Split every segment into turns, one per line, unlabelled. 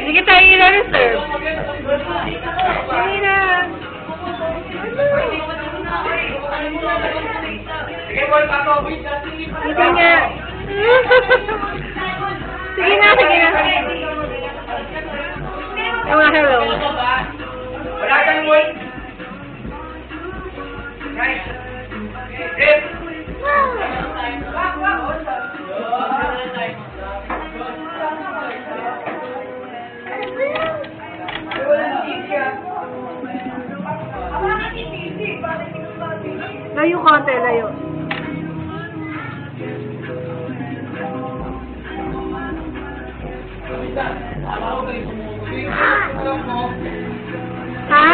Sige tayo i-reserve. Sige na. Sige nga. Sige na, sige na. Ewa, hello.
Wala kang boy. Guys. Dip.
Layo konti, layo. Ha?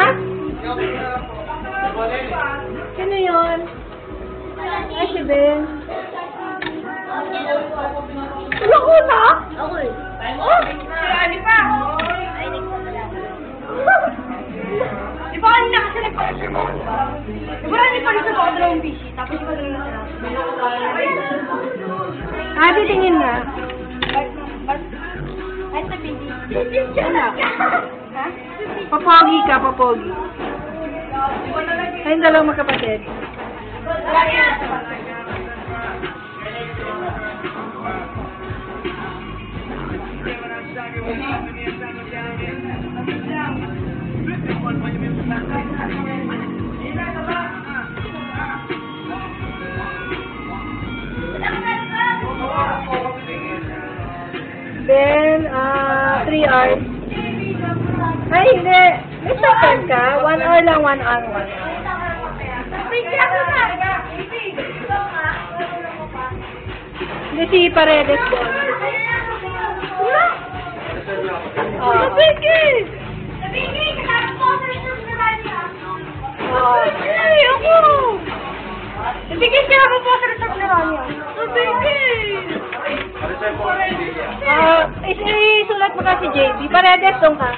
Sino yun? Ay, si Ben. Wala ko na?
Ako eh.
Oh!
Di pa? Ay, hindi ko pala. Di ba kanina kasi nagpapasya ko? Di ba kanina pala sa dalawang bishi? Tapos ko dalawang nasa.
Ah, titingin na.
Ay, sabihin.
Wala.
Ha?
Papogi ka, papogi. Ayun dalawang magkapatid. Then, 3 hours. Ay, hindi. May second ka. 1 hour lang, 1 hour. Hindi si Paredes ko. Sabigay! Ayoko!
Sabigay siya ako po sa resort na Rania.
Sabigay! Isulat mo ka si JB. Paredes dong ka.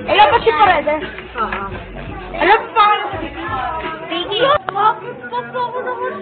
Alam ba si Paredes?
Oo.
Alam pa ako sa Biggie. Bakit pa ako naman?